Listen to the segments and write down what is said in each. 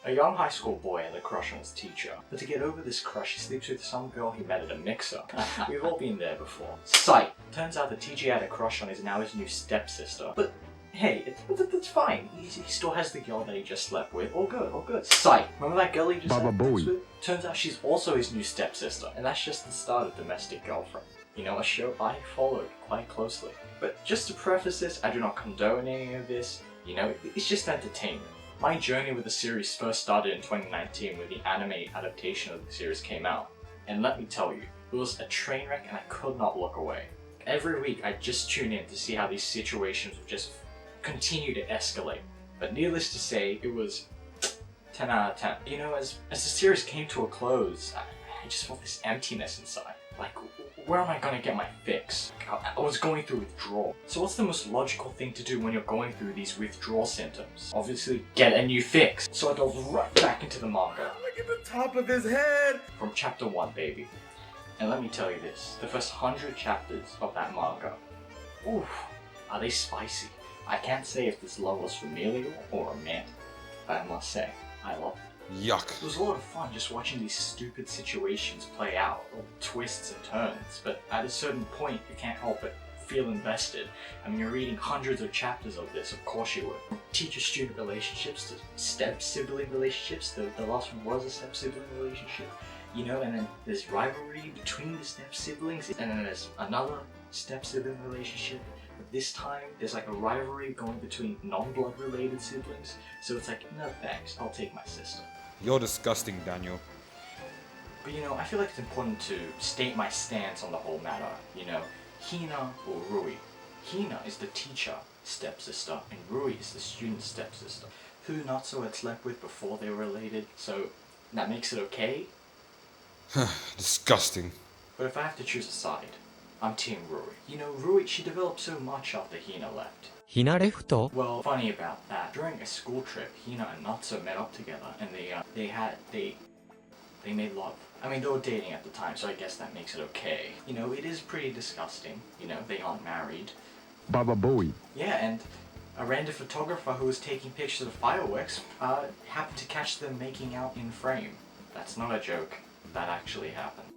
A young high school boy has a crush on his teacher, but to get over this crush he sleeps with some girl he met at a mix-up. We've all been there before. Sight! Turns out the teacher he had a crush on is now his new stepsister. But hey, that's fine. He still has the girl that he just slept with. All good, all good. Sight! Remember that girl he just had sex with? Turns out she's also his new stepsister, and that's just the start of Domestic Girlfriend. You know, a show I followed quite closely. But just to preface this, I do not condone any of this. You know, it's just entertainment. My journey with the series first started in 2019 when the anime adaptation of the series came out. And let me tell you, it was a train wreck and I could not look away. Every week I just tune in to see how these situations would just continue to escalate. But needless to say, it was 10 out of 10. You know, as the series came to a close, I just felt this emptiness inside. Like, where am I gonna get my fix? I was going through withdrawal. So what's the most logical thing to do when you're going through these withdrawal symptoms? Obviously, get a new fix. So I dove right back into the manga. Look at the top of his head! From chapter 1, baby. And let me tell you this, the first 100 chapters of that manga, oof, are they spicy. I can't say if this love was familial or romantic, but I must say, I love it. Yuck. It was a lot of fun just watching these stupid situations play out, all twists and turns, but at a certain point you can't help but feel invested. I mean, you're reading hundreds of chapters of this, of course you would. From teacher-student relationships to step-sibling relationships, the last one was a step-sibling relationship, you know, and then there's rivalry between the step-siblings, and then there's another step-sibling relationship. This time, there's like a rivalry going between non-blood related siblings, so it's like, no thanks, I'll take my sister. You're disgusting, Daniel. But you know, I feel like it's important to state my stance on the whole matter, you know, Hina or Rui. Hina is the teacher stepsister, and Rui is the student stepsister, who Natsuo had slept with before they were related, so that makes it okay. Disgusting. But if I have to choose a side, I'm Team Rui. You know, Rui, she developed so much after Hina left. Hina left? Well, funny about that. During a school trip, Hina and Natsuo met up together, and they made love. I mean, they were dating at the time, so I guess that makes it okay. You know, it is pretty disgusting. You know, they aren't married. Baba Bowie. Yeah, and a random photographer who was taking pictures of fireworks happened to catch them making out in frame. That's not a joke. That actually happened.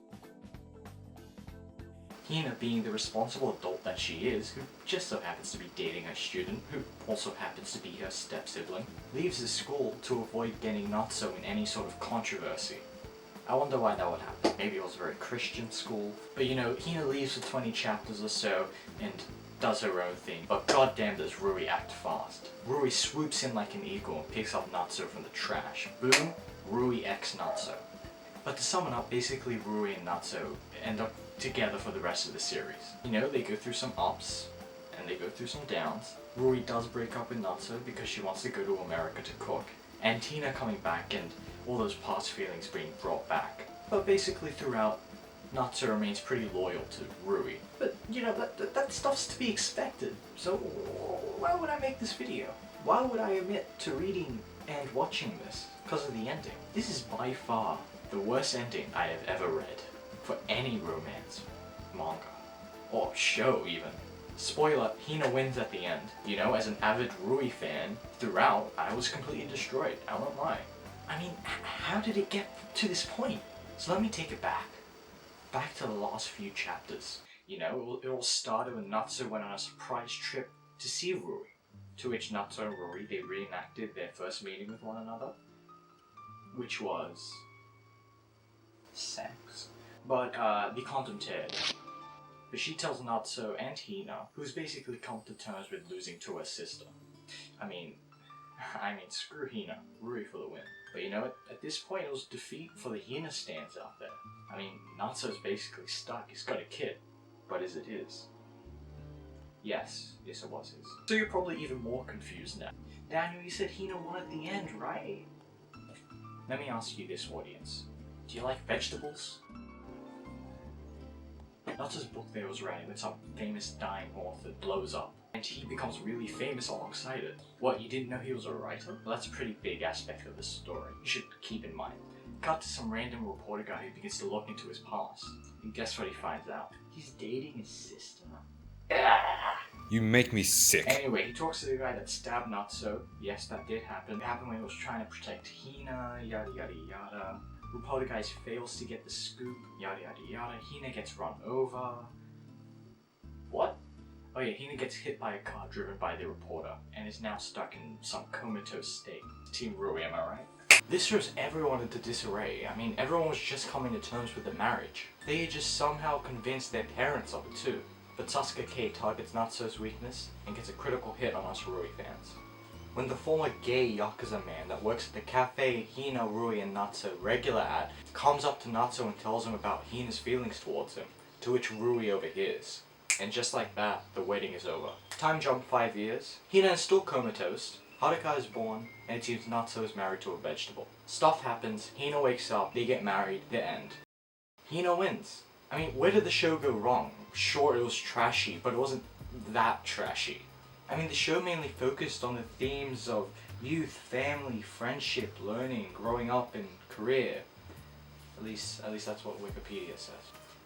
Hina, being the responsible adult that she is, who just so happens to be dating a student, who also happens to be her step-sibling, leaves the school to avoid getting Natsuo in any sort of controversy. I wonder why that would happen. Maybe it was a very Christian school. But you know, Hina leaves for 20 chapters or so and does her own thing, but goddamn does Rui act fast. Rui swoops in like an eagle and picks up Natsuo from the trash. Boom, Rui x Natsuo. But to sum it up, basically Rui and Natsuo end up together for the rest of the series. You know, they go through some ups, and they go through some downs. Rui does break up with Natsuo because she wants to go to America to cook, and Tina coming back and all those past feelings being brought back. But basically throughout, Natsuo remains pretty loyal to Rui. But you know, that stuff's to be expected, so why would I make this video? Why would I admit to reading and watching this? Because of the ending. This is by far the worst ending I have ever read for any romance manga or show even. Spoiler, Hina wins at the end. You know, as an avid Rui fan, throughout I was completely destroyed, I won't lie. I mean, how did it get to this point? So let me take it back. Back to the last few chapters. You know, it all started when Natsuo went on a surprise trip to see Rui. To which Natsuo and Rui, they reenacted their first meeting with one another. Which was sex. But they contemplated. But she tells Natsuo and Hina, who's basically come to terms with losing to her sister. I mean, screw Hina, Rui for the win. But you know, at this point it was defeat for the Hina stans out there. I mean, Natsuo's basically stuck, he's got a kid. But is it his? Yes, it was his. So you're probably even more confused now. Daniel, you said Hina won at the end, right? Let me ask you this, audience. Do you like vegetables? Natsuo's book there was writing with some famous dying author blows up, and he becomes really famous alongside it. What, you didn't know he was a writer? Well, that's a pretty big aspect of the story. You should keep in mind. Cut to some random reporter guy who begins to look into his past. And guess what he finds out? He's dating his sister. You make me sick. Anyway, he talks to the guy that stabbed Natsu. Yes, that did happen. It happened when he was trying to protect Hina, yada yada yada. Reporter guy fails to get the scoop, yada yada yada. Hina gets run over. What? Oh yeah, Hina gets hit by a car driven by the reporter and is now stuck in some comatose state. Team Rui, am I right? This throws everyone into disarray. I mean, everyone was just coming to terms with the marriage. They had just somehow convinced their parents of it too. But Sasuke K targets Natsu's weakness and gets a critical hit on us Rui fans. When the former gay Yakuza man that works at the cafe Hina, Rui, and Natsu regular at comes up to Natsu and tells him about Hina's feelings towards him, to which Rui overhears. And just like that, the wedding is over. Time jump 5 years. Hina is still comatose, Haruka is born, and it seems Natsu is married to a vegetable. Stuff happens, Hina wakes up, they get married, the end. Hina wins. I mean, where did the show go wrong? Sure, it was trashy, but it wasn't that trashy. I mean, the show mainly focused on the themes of youth, family, friendship, learning, growing up, and career. At least that's what Wikipedia says.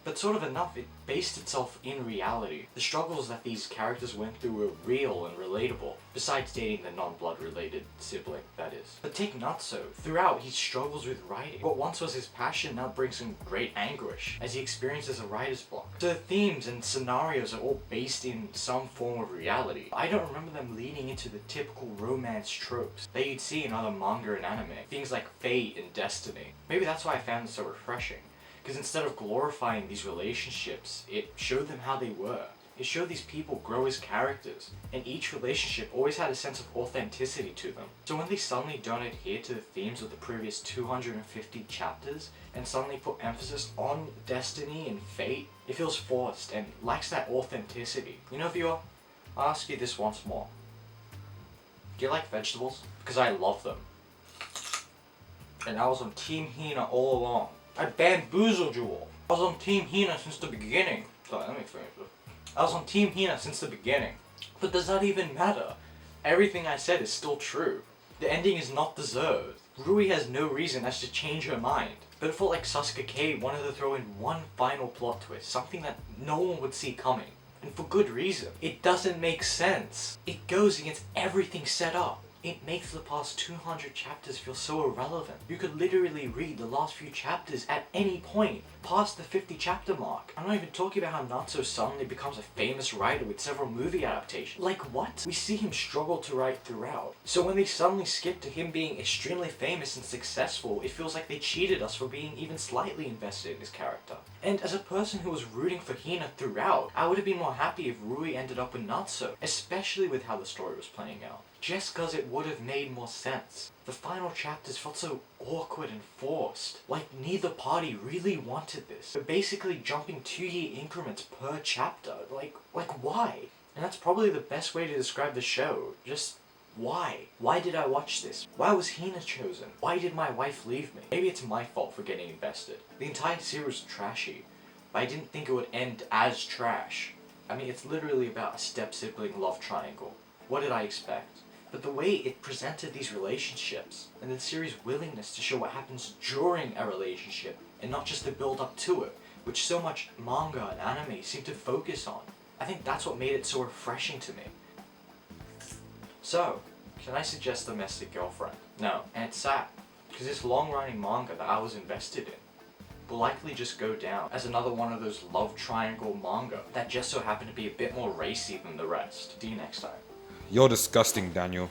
But sort of enough, it based itself in reality. The struggles that these characters went through were real and relatable, besides dating the non-blood related sibling, that is. But take Natsu. Throughout, he struggles with writing. What once was his passion now brings him great anguish, as he experiences a writer's block. So the themes and scenarios are all based in some form of reality. I don't remember them leaning into the typical romance tropes that you'd see in other manga and anime. Things like fate and destiny. Maybe that's why I found it so refreshing. Because instead of glorifying these relationships, it showed them how they were. It showed these people grow as characters, and each relationship always had a sense of authenticity to them. So when they suddenly don't adhere to the themes of the previous 250 chapters, and suddenly put emphasis on destiny and fate, it feels forced and lacks that authenticity. You know, viewer, I'll ask you this once more. Do you like vegetables? Because I love them. And I was on Team Hina all along. I bamboozled you all. I was on Team Hina since the beginning. Sorry, let me finish this. I was on Team Hina since the beginning. But does that even matter? Everything I said is still true. The ending is not deserved. Rui has no reason as to change her mind. But it felt like Sasuke K wanted to throw in one final plot twist, something that no one would see coming. And for good reason. It doesn't make sense. It goes against everything set up. It makes the past 200 chapters feel so irrelevant. You could literally read the last few chapters at any point, past the 50 chapter mark. I'm not even talking about how Natsu suddenly becomes a famous writer with several movie adaptations. Like what? We see him struggle to write throughout. So when they suddenly skip to him being extremely famous and successful, it feels like they cheated us for being even slightly invested in his character. And as a person who was rooting for Hina throughout, I would have been more happy if Rui ended up with Natsu, especially with how the story was playing out. Just cause it would have made more sense. The final chapters felt so awkward and forced. Like neither party really wanted this. They're basically jumping 2-year increments per chapter. Like why? And that's probably the best way to describe the show. Just why? Why did I watch this? Why was Hina chosen? Why did my wife leave me? Maybe it's my fault for getting invested. The entire series was trashy, but I didn't think it would end as trash. I mean, it's literally about a step-sibling love triangle. What did I expect? But the way it presented these relationships, and the series' willingness to show what happens during a relationship, and not just the build-up to it, which so much manga and anime seem to focus on. I think that's what made it so refreshing to me. So, can I suggest Domestic Girlfriend? No, and it's sad, because this long-running manga that I was invested in will likely just go down as another one of those love triangle manga that just so happen to be a bit more racy than the rest. See you next time. You're disgusting, Daniel.